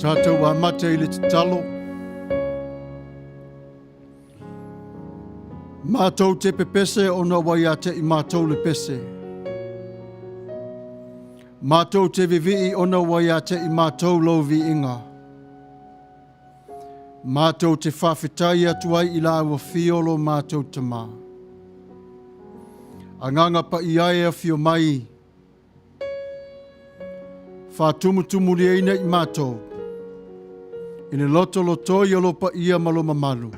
Tātou wa mate i le talo. Mātou te pepese ona waia te i mātou le pese. Mātou te vivi'i ona waia te i mātou lo vi'inga. Mātou te whawhetai atuai i la ua fiolo mātou tama. Anganga pa i aia fio mai. Whātumutumu ina i mātou. Ina loto i alopa ia maloma malu.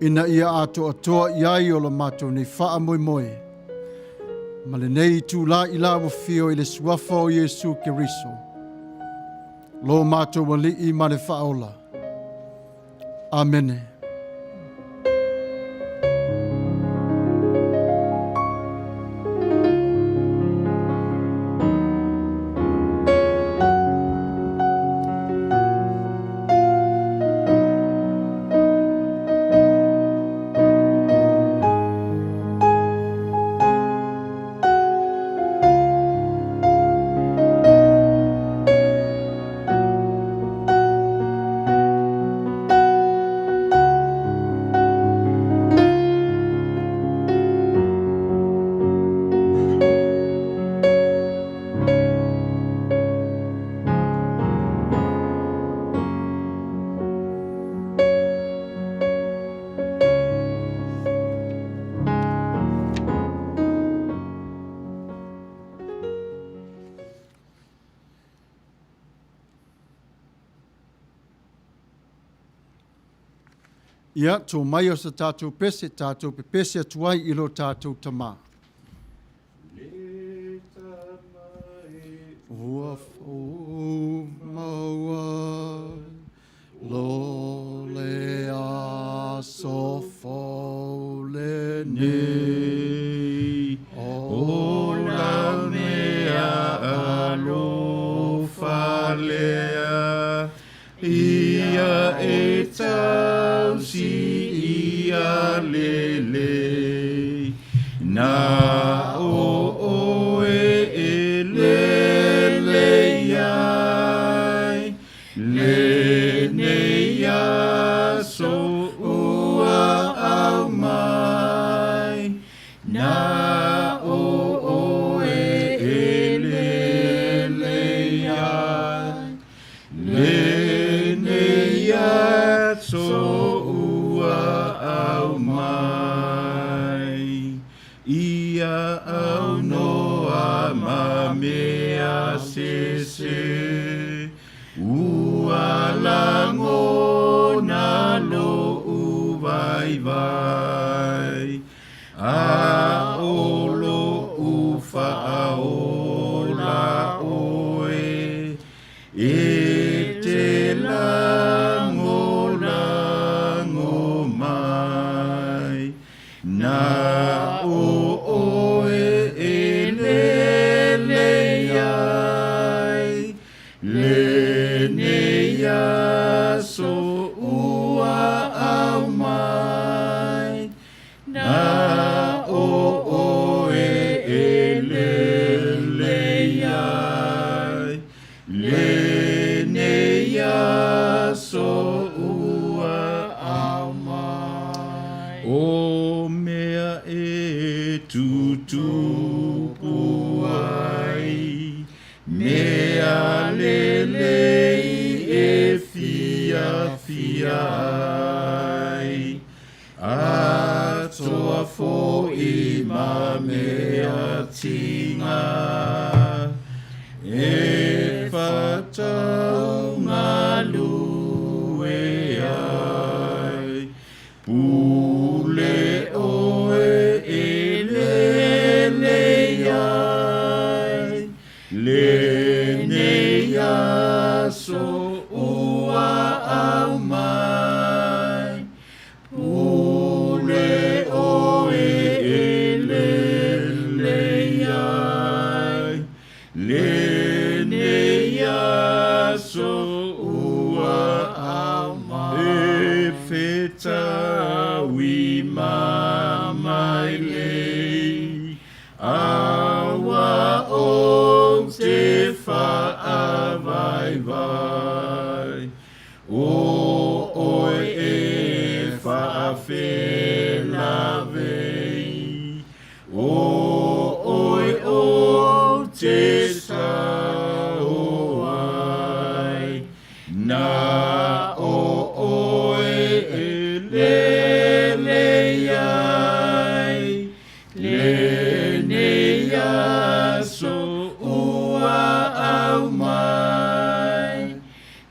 Ina ia atoa i o la mātou nei wha moe moe. Ma le nei tū la i la wafio i le suafa o Yesu Keriso. Lo mātou wali i ma le whaola. Amene. Ia, tō mai o sa tātou pese, tātou pepese atuai ilo tātou tama. Le tamai Ua fō maua, lo le aso fō le nei. o la mea alofa lea ia e tau si ia lele na o e lele iai le ne ia so ua au mai na o e lele iai le ne ia so ua au mai ia au noa ma mea sese ua lango na lo uvai vai a olo ufa a ola oe e te lango mai na oe e lele iai le ne ia so ua au mai na oe e lele iai le ne ia so ua au mai o mea e tutupu ai mea lelei e fia ai atoa fo'i ma mea tinga e whatau ngā lue ai pule oe e lele iai le ne ia so ua au mai pule oe e lele iai le ne ia so ua Oi e whaawhela vei. Oi o te sauai. Na oi e lele ai. Lene aso ua au mai.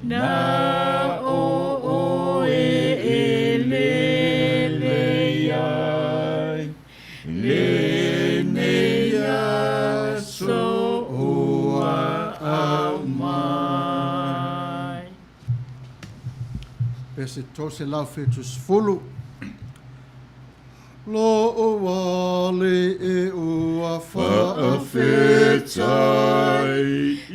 Na oi e lele ai. Lene aso ua au mai. Pese tose lau fetus fulu. Lo o wale e ua Whaawhetai I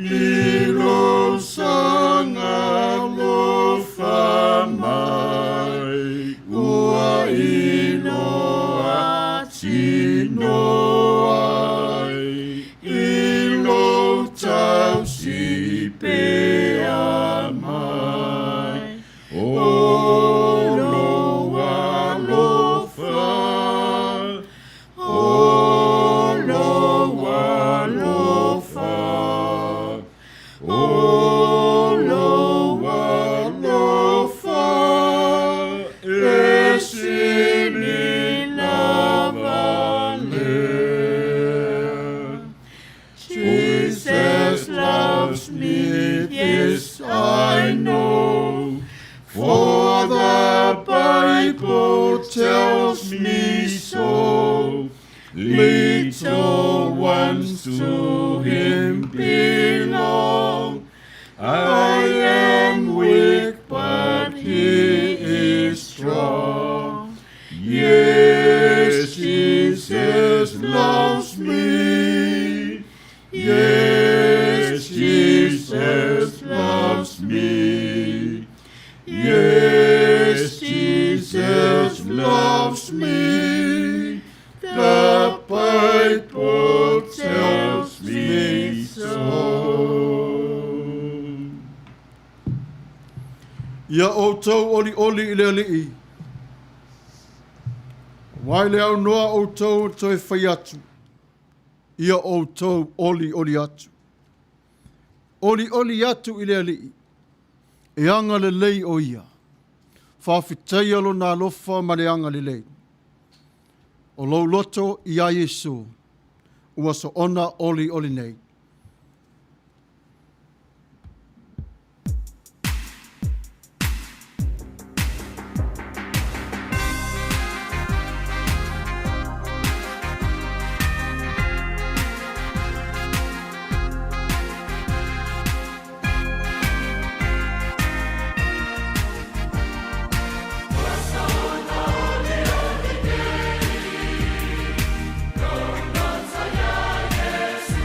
lo sanga lo whamai. Ua inoa tino ai. I lo tau si pea mai. O lo wa lo wha. O lo wa lo wha. O lo wa lo wha. E sini lava le. Jesus loves me, yes I know. For the Bible tells me so. Little ones to him belong. I am weak, but he is strong. Yes, Jesus loves me. Yes, Jesus loves me. Yes, Jesus loves me. The Bible tells me so. Ia Outou oli oli I le ali'i. Wai le au noa Outou toi whai atu. Ia Outou oli oli atu. Oli oli atu I le ali'i. E anga le lei o ia. Whawhitai alo nā lofa ma le anga le lei. O lou loto I a Yesu. Ua so ona oli oli nei. Loto ya Yesu.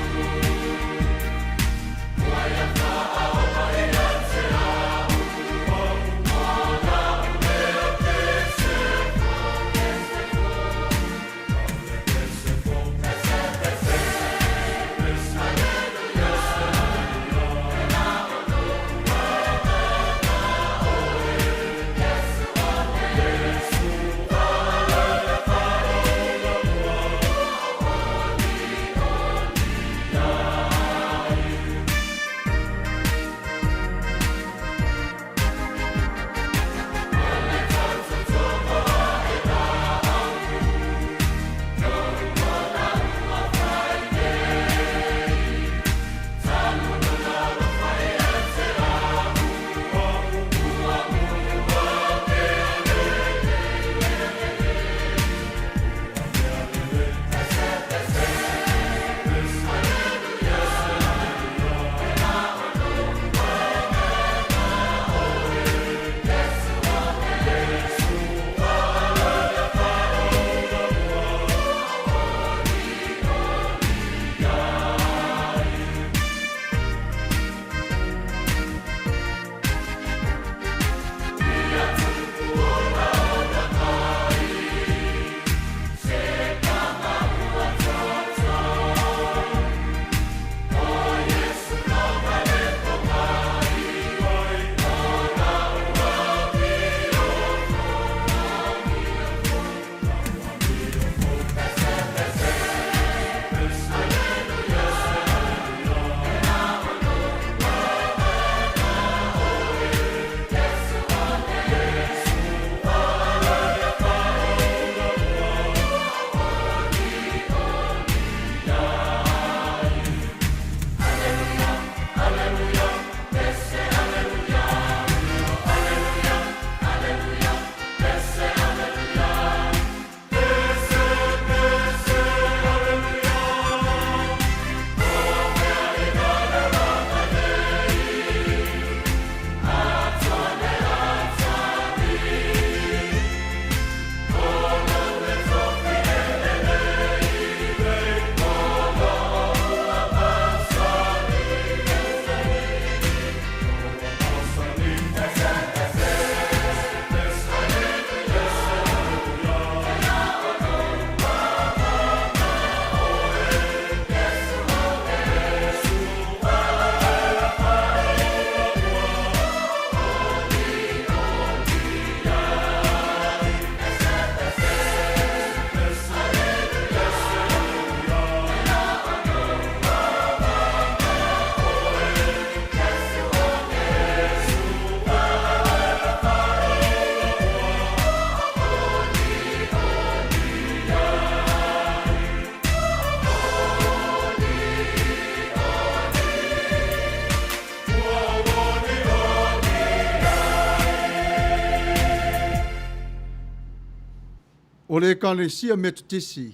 O le ekalesia metotisi,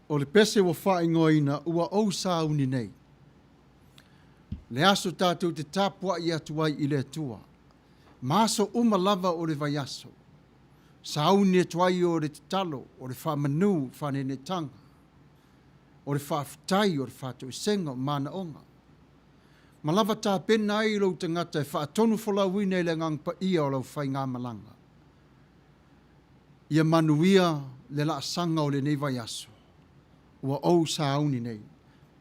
o le pese wa whaingoina ua au sauni nei. Le aso tātou te tāpua i atuai i le atua. Maso lava o le vaiaso. Sauni e tuai o le talo, o le whamanu, whanene tanga. O le whaafutai, o le whātou isenga, o mana onga. Malava tā pena ai lau tangata e whaatonu whalawina i le ngang Paia o lau whai ngā malanga. Ia Manuia le la sanga o le nei vaiaso. Ua au sauni nei.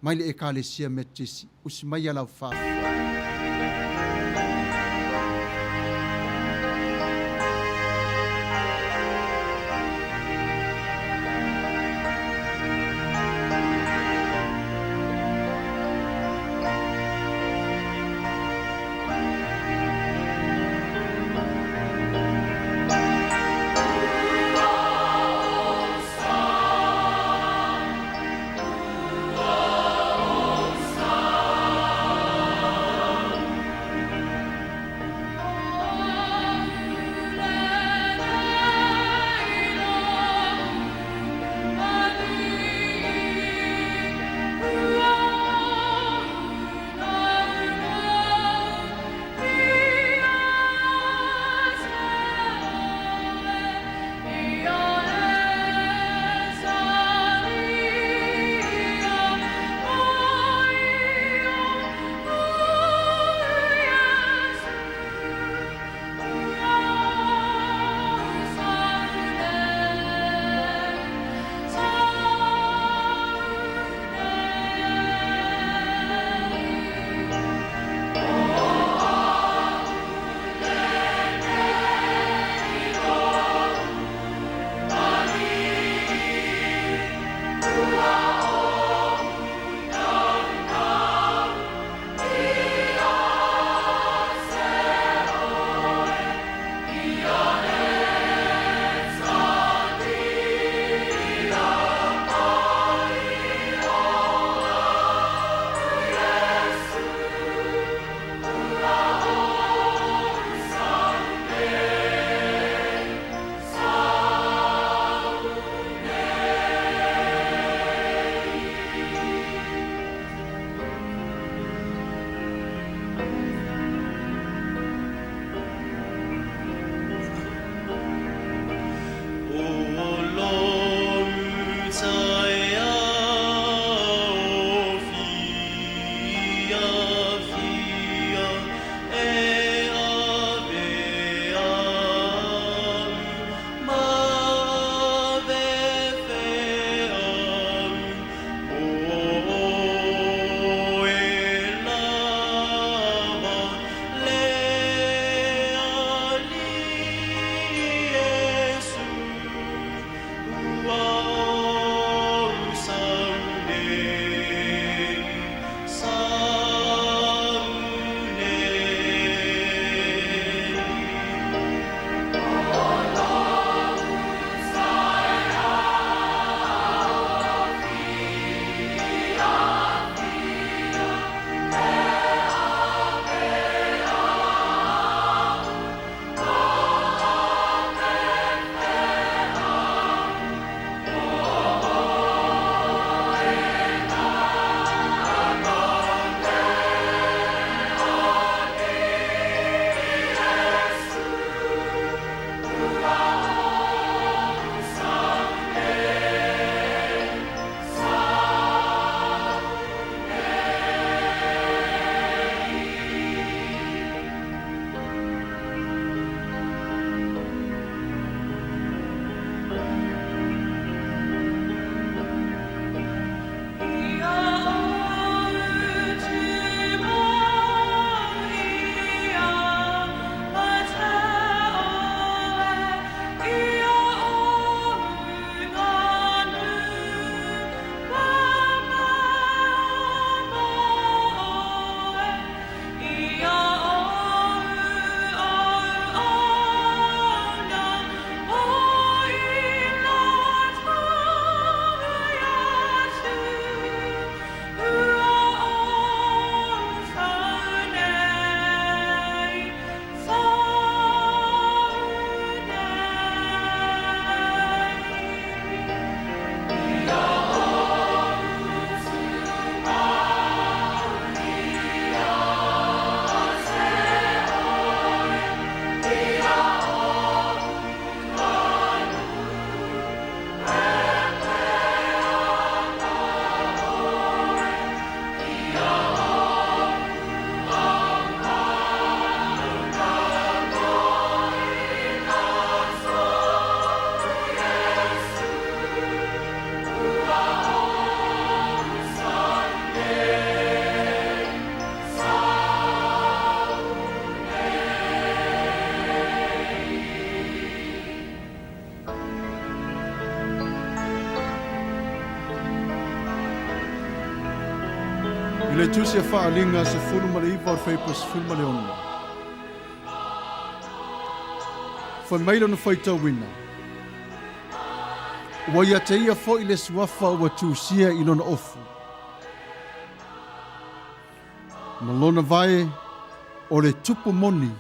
Mai le ekalesia metisi, usi mai alau whaafutai. le tusi a whaalinga se fulu ma le iwa o whaipas fulu ma le onua. Whai mailo na whaita wina. Wa ia te ia fo i le suafa ua tūsia i lona ofu. Ma lona vai o le tupu moni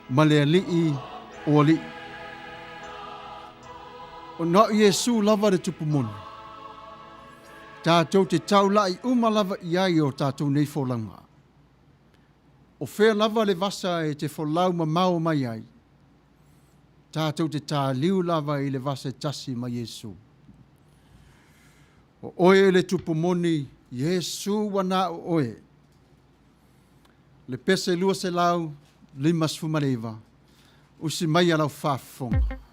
ma le alii o alii. O na Iesu lava le tupu moni. Tātou te taulai uma lava iai o tātou nei fōlanga. O whea lava le vasa e te wholau ma mau mai ai. Tātou te tā liu lava i le vasa tasi ma Iesu. O oe le tupu moni, Iesu wana o oe. Le pese lua se lau, limas fumareva. Usi mai alau whafonga. Yeah.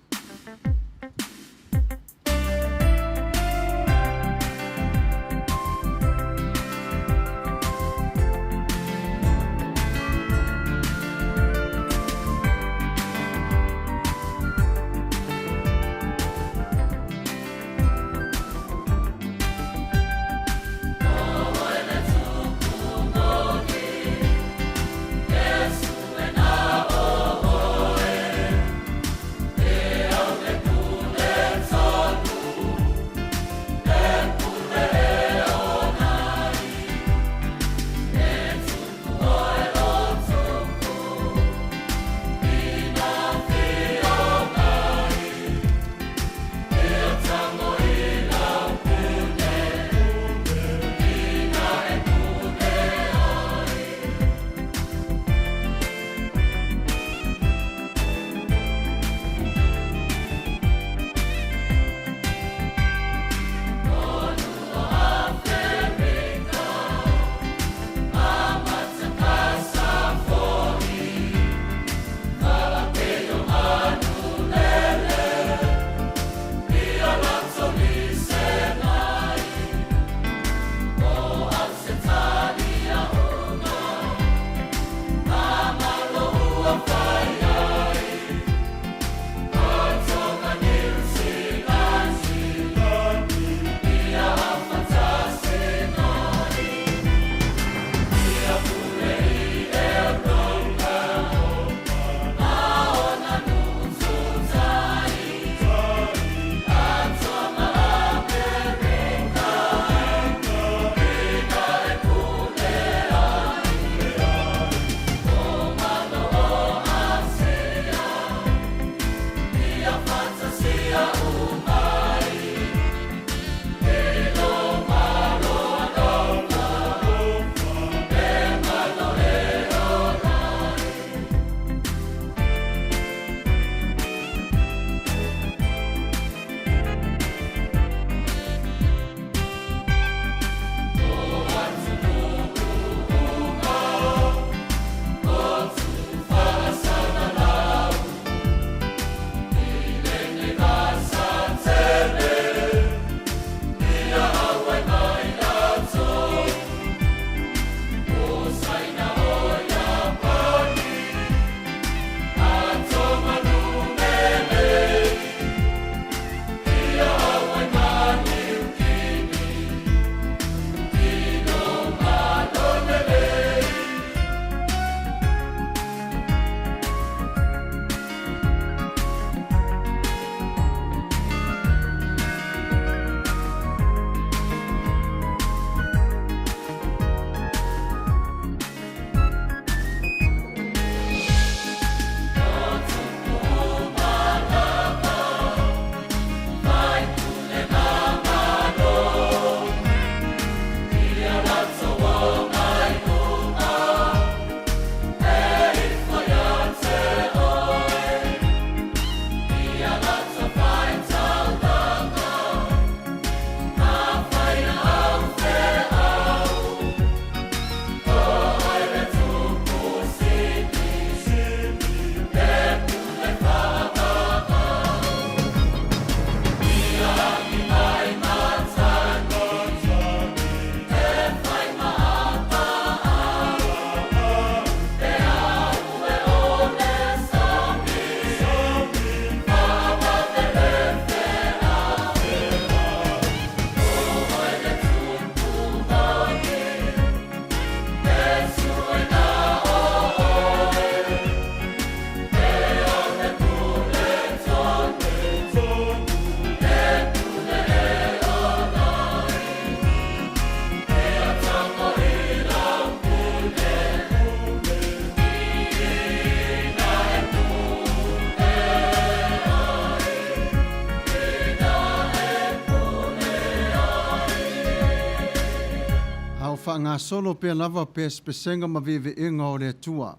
ngā solo pe lava pesenga ma Vivi'i o le Atua.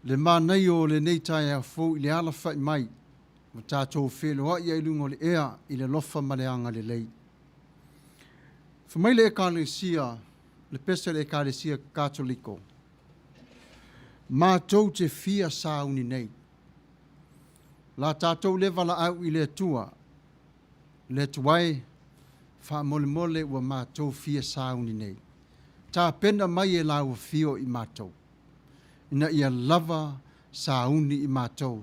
Le mānei o le nei tai a fōu i le ala whai mai, o tātou wheloa i lungo le ea i le lofa maleanga le lei. Whamai le ekalesia, le pese le ekalesia katoliko. Mātou te fia sauni nei. La tātou le vala au i le Atua, le tuai, wha mole mole ua mātou fia sauni nei. Tā pena mai e lau fio i mātou. Ina ia lava sauni i mātou.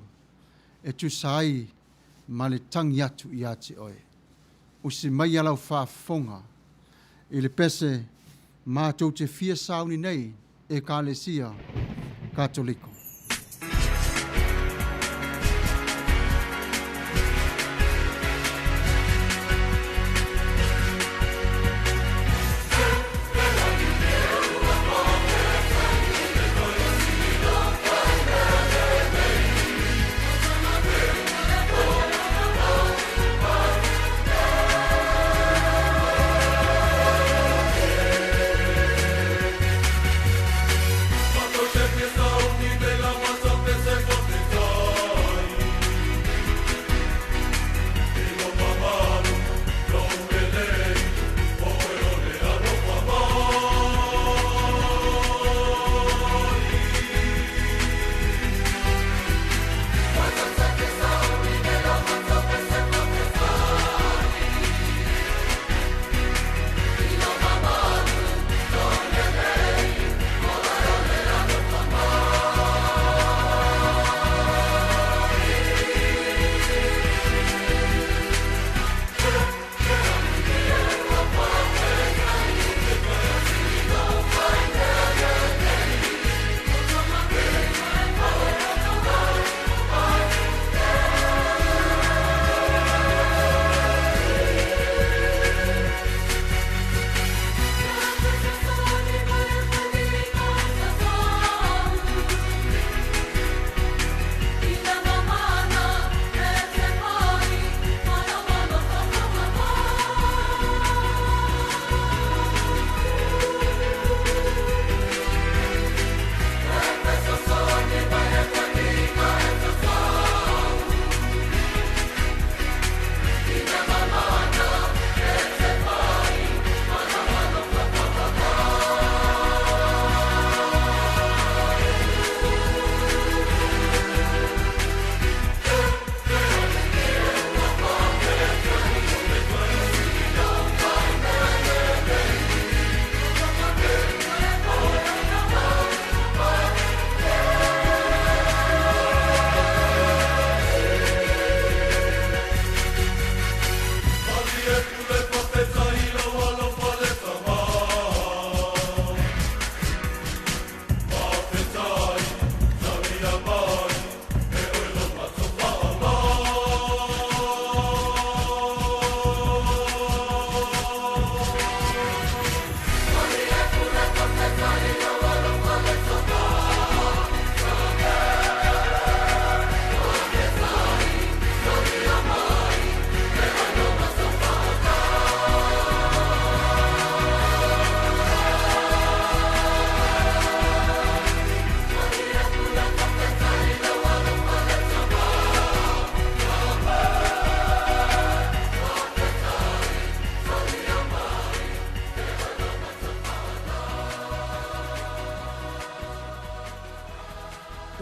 E tu sai ma le tangi atu i ati oe. Usi mai alau whaafonga. I le pese mātou te fia sauni nei e kālesia katoliko.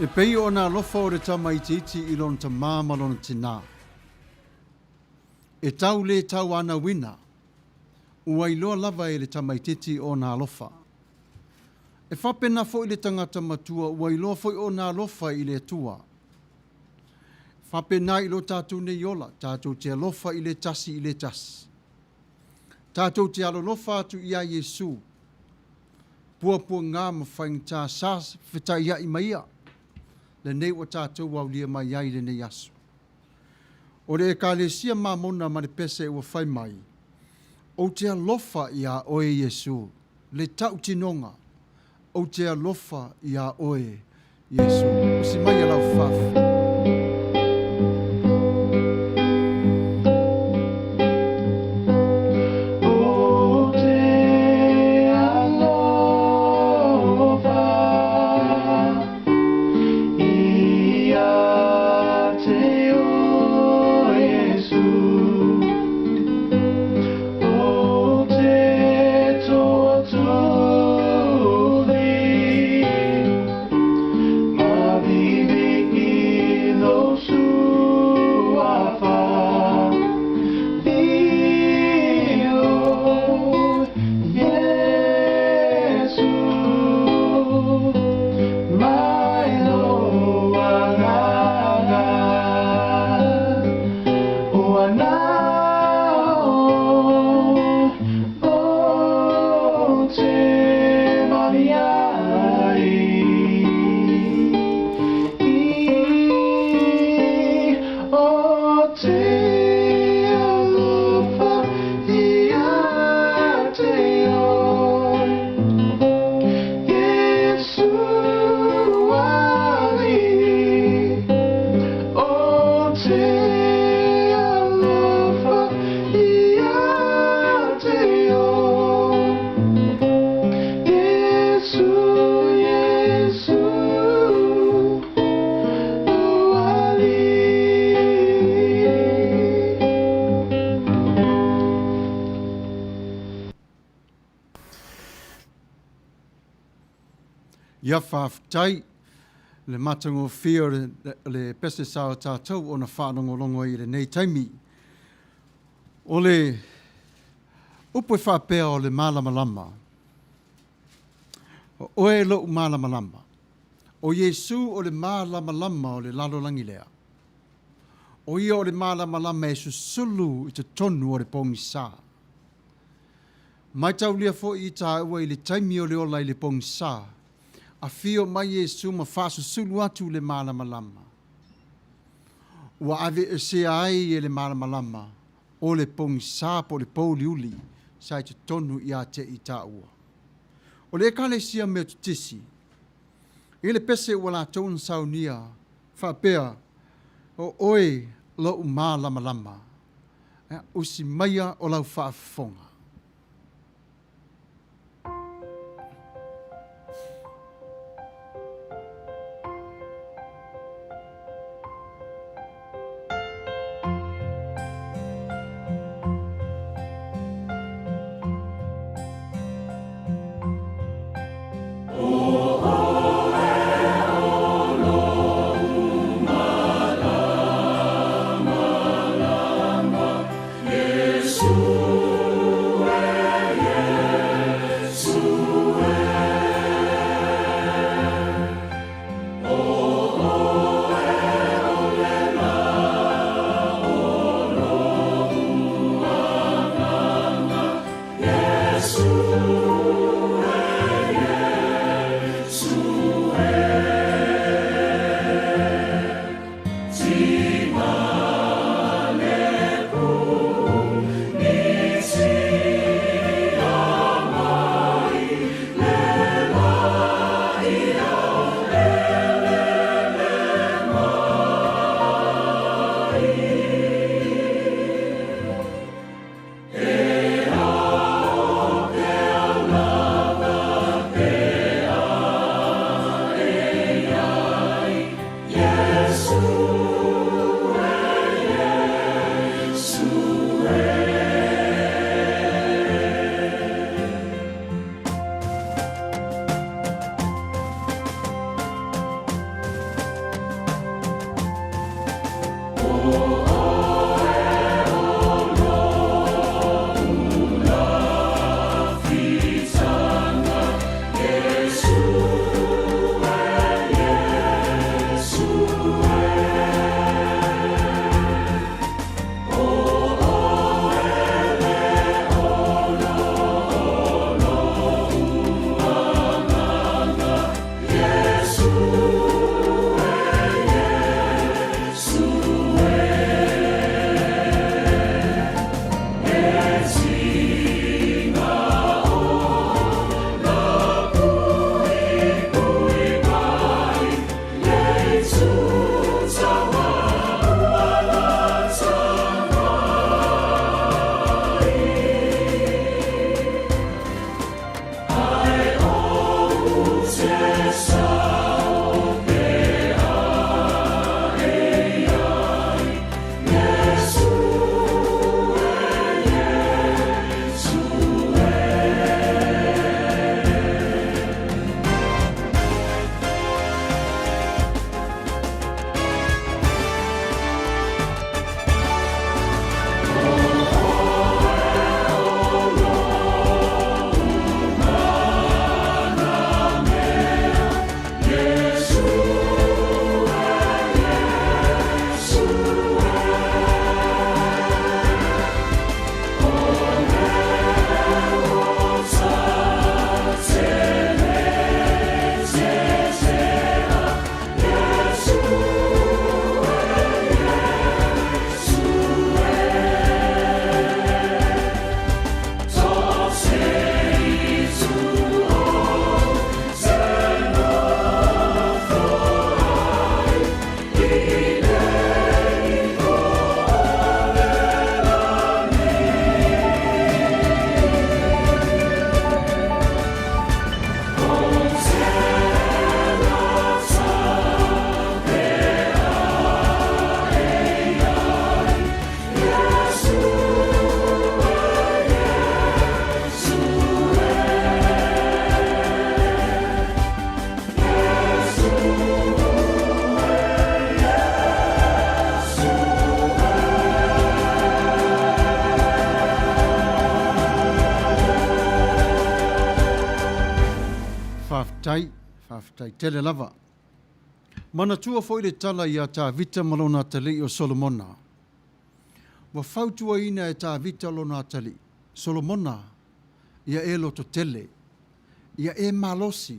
E pei o nā lofa o re tamaitiiti i lona ta māma lona tina. E tau le tau ana wina, ua iloa lava e le tamaitiiti o nā lofa. E whapena fo i le tangata matua, ua iloa fo i o nā lofa i le Atua. Whapena i lo tātou ne iola, tātou te alofa i le tasi i le tasi. Tātou te alolofa atu ia Yesu, pua ngā mawhaing tā sās whitaia i maia. Le nei o tātou wau lia mai ai le nei asu. O le ekalesia mamona ma le pese ua whai mai. O te alofa ia oe Yesu. Le tau tinonga. O te alofa ia oe Yesu. Si mai alau whafu. O te Ia whaftai, le matango fio le pese sao tātou o na whanongolongo i le nei taimi. O le upo whapea o le malamalama. O oe lo malamalama. O Yesu o le malamalama o le lalolangi lea. O ia o le malamalama e susulu i te tonu o le pongisā. Mai tau lia fo i tā ua i le taimi o le ola i le pongisā. A fio mai Yesu ma whasusulu atu le malamalama. Ua ave e se ai e le malamalama o le pongisā po le pouli uli sa i te tonu i a te i tā ua. O le kale sia me tutisi. I le pese ua la tōna saunia whapea o oe lo malamalama. Usi maia o lau whaafonga. Jesus. whawhetai tele lava. Mana tua fo le tala ia tā vita malona tali o Solomona. Wa whautua ina e tā vita lona tali. Solomona, ia e loto tele, ia e malosi,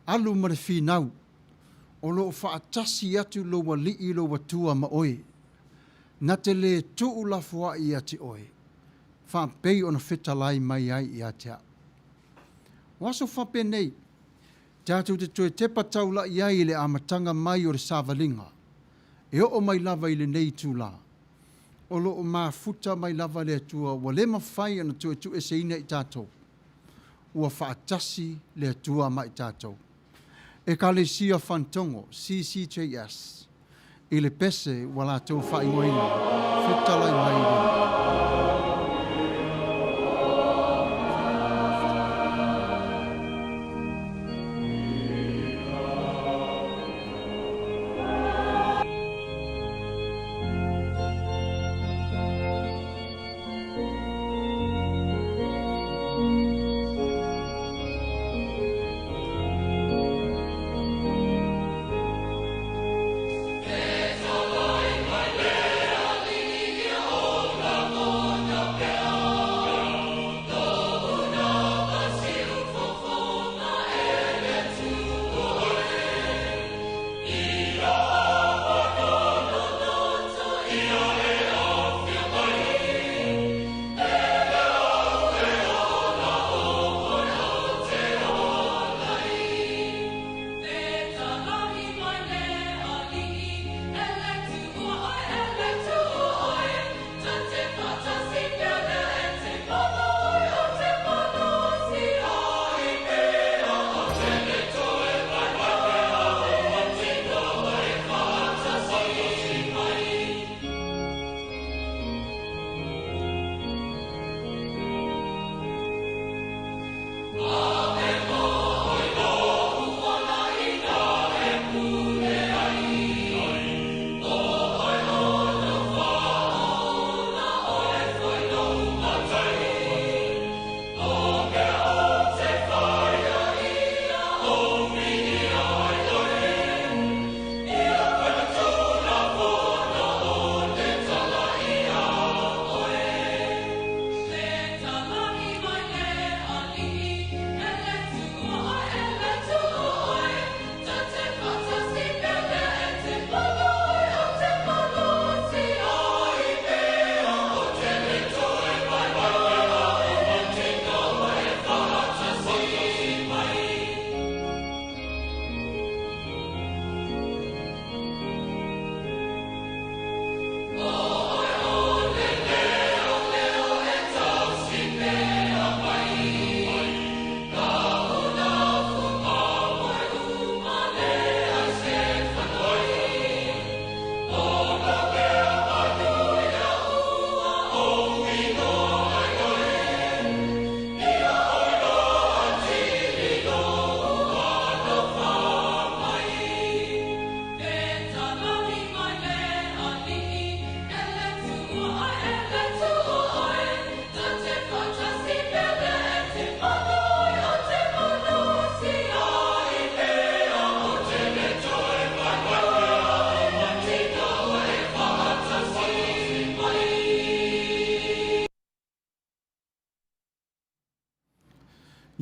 alu mare whinau, o lo whaatasi atu lo wa lii lo wa tua ma oe, na te le tuu la fua i ati oe, whaapei ona whetalai mai ai i atea. Waso whape nei, tātou te toe te patau la i ai le amatanga mai o le savalinga, e o mai lava i le nei tū la. O lo o mafuta mai lava le atua, wa le mawhai ana tu e se ina i tātou. Ua whaatasi le atua mai tātou. E ka le sia whantongo, CCJS, i le pese wala tau whaingoina, whetalai mai le.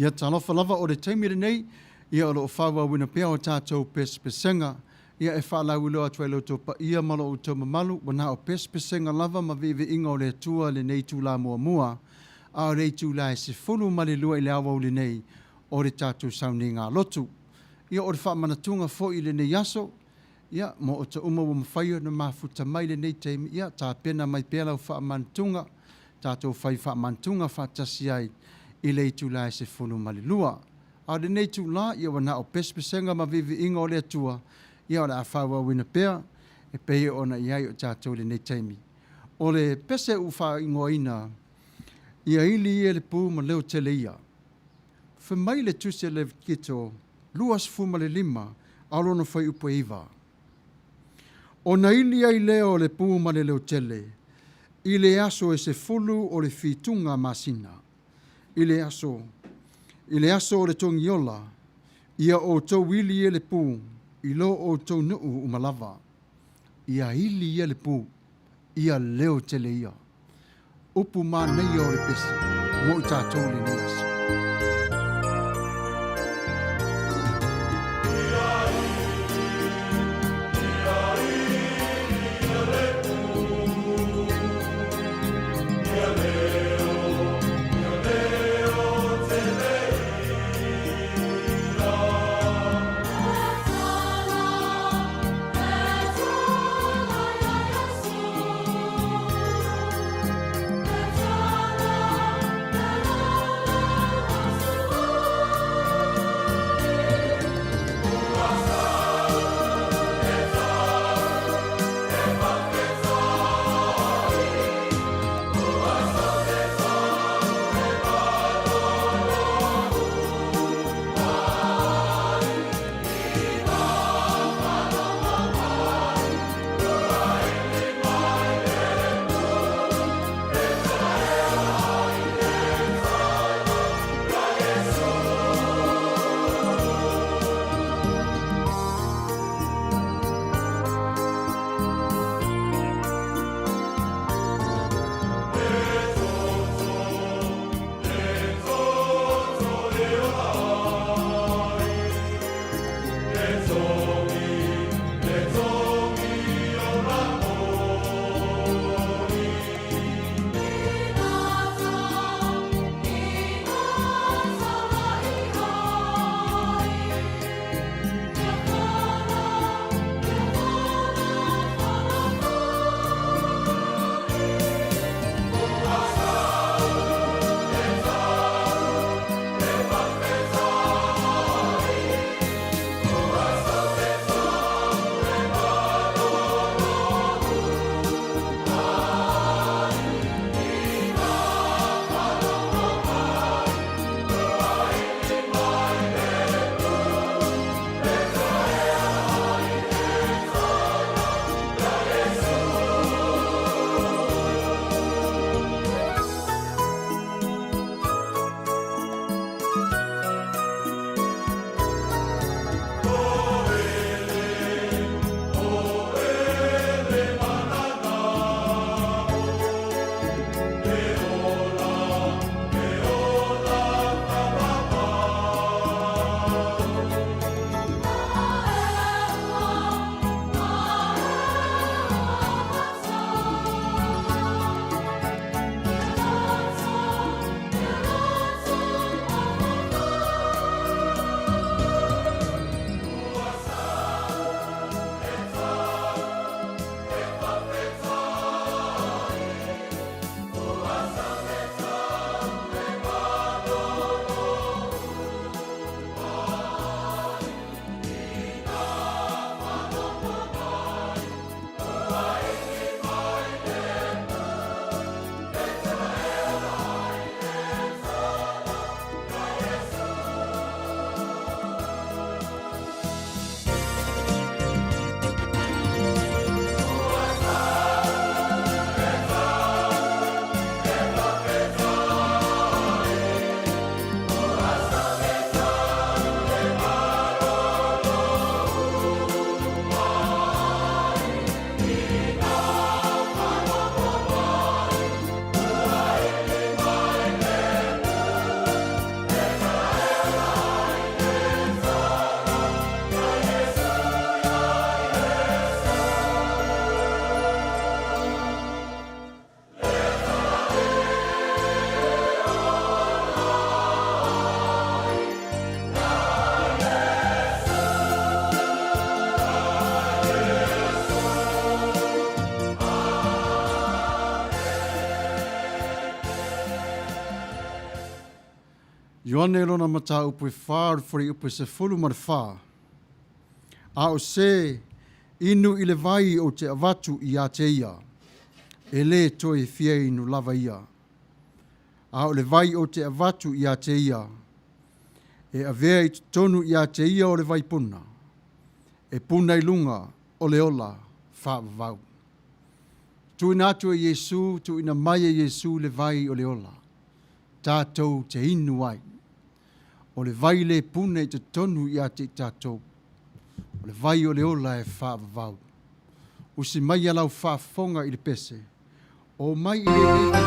Ia talofa lava o le taimire nei, ia o lo whaua wina pia o tātou Pesenga, ia e whaalau iloa atu e Loto Paia malo Outou mamalu, wana o Pesenga lava ma Vivi'i o le atua le nei tū la mua mua, a o rei tū la e se fulu ma le lua i le awa le nei o le tātou sauni ngā Loto. Ia o le whaamanatunga fo i le nei aso, ia mo o ta uma wa mawhaia na mafuta mai le nei teimi, ia tā pena mai pēlau whaamanatunga, tātou whai whaamanatunga whaatasi ai, i le tu la se fulu malilua. A le nei tu la, ia wana o Pesenga ma Vivi'i o le atua, ia o le awhaua wina pea, e pei ona iai o tātou le nei teimi. O le pese u whaingoina, ia ili ia le pū ma leo tele ia. Whamai le tuse le kito, luas fuma le lima, alono whai upo iwa. O na ili ai leo le pū ma le leo tele, i le aso e se fulu o le fitunga masina. I le aso o le tongiola, Ia Outou wili le pū, I lo Outou nuu umalava. Ia hili ia le pū, ia leo tele ia. Upu mā nei o le pese, mo I tātou le niasi. Ioane lona mata upu e whā, rufuri upu se fulu ma whā. A o se inu i le vai o te avatu i a te ia, e le toi fia inu lava ia. A o le vai o te avatu i a te ia, e avea i tonu i a te ia o le vai puna, e puna i lunga o le ola wha vau. Tu ina atu e Yesu, tu ina mai e Yesu le vai o le ola, tātou te inu ai. O le vai le pune te tonu i a te tātou. O le vai o le ola e whaavavau. O si mai alau whaafonga i le pese. O mai i le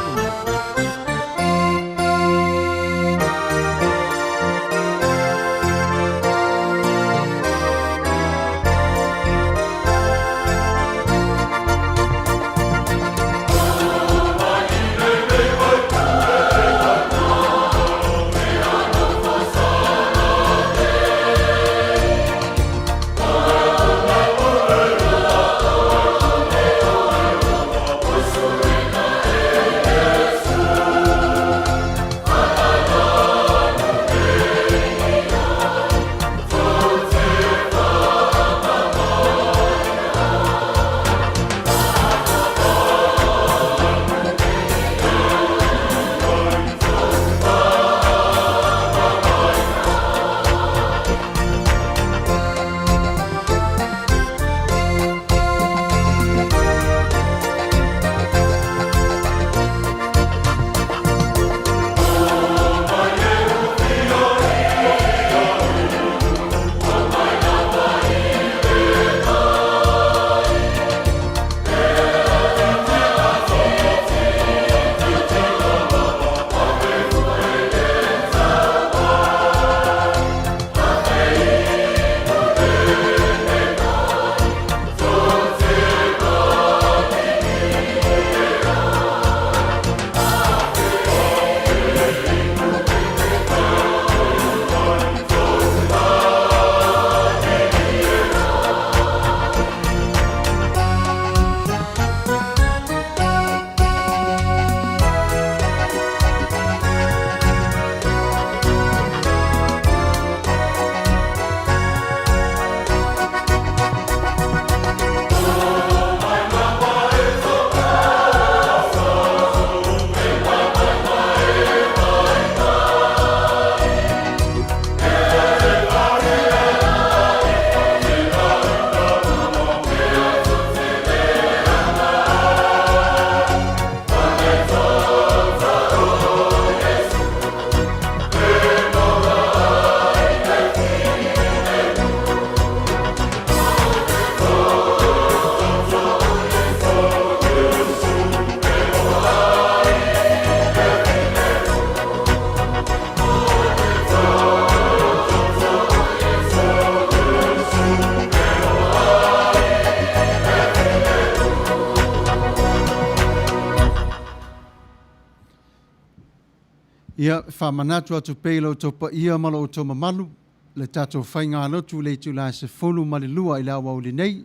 Ia whamanatu atu peilo to Paia malo o tō mamalu, le tātou whainga lotu le tu la se folu mali lua i la wauli nei,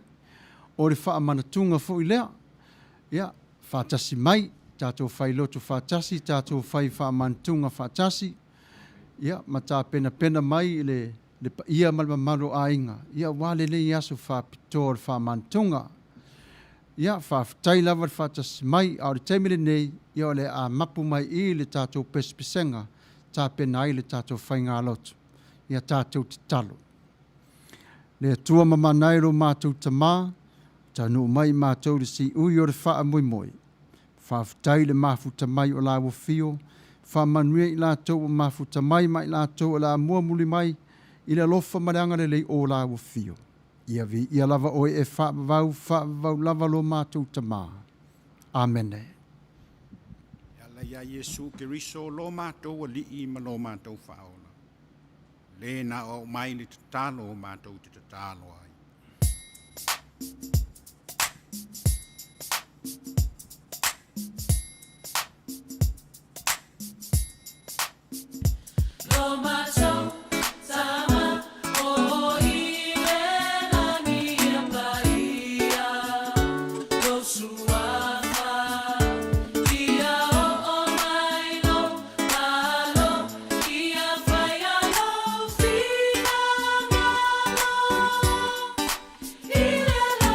o le whaamanatunga fo i lea. Ia, whātasi mai, tātou whai lotu whātasi, tātou whai whaamanatunga whātasi. Ia, mata pena mai le Paia malo mamalu a inga. Ia, wale le iasu whāpito le whaamanatunga. Ia, whāwhitai lava le whātasi mai, au le teimile nei, ia o le a mapu mai I le tātou pesepesenga, tā pena ai le tātou whainga lotu, ia tātou te talo. Le atua mamanai ro mātou tamā, tā nu mai mātou le si ui o le wha moi moi. Whāwhitai le mafuta mai o la wafio, wha Manuia I lātou o mafuta mai lātou o la mua muli mai, I le lofa maranga le lei o la wafio. Ia vi, ia lava oe e whaavau lava lo mātou tamā. Amene. Ia Yesu Keriso lo mātou a li'i ma lo mātou whaola. Le na o mai ni te tālo o mātou te tālo ai. Lo mātou sama o ile nani a Paia. Lo suafa ia o mai lo malo ia whaia lo whina malo. Ile la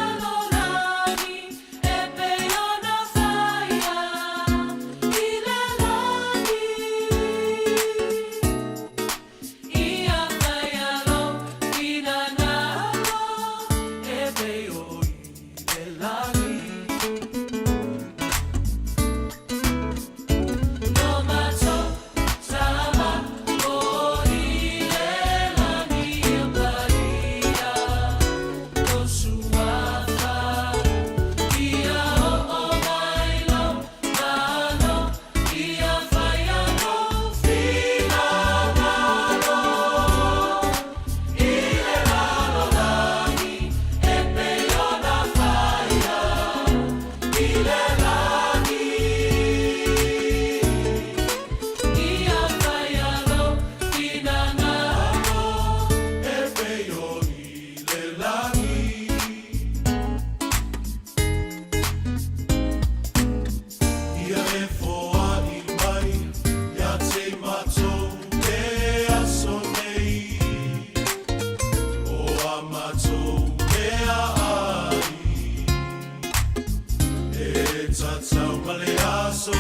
Sao Maleaso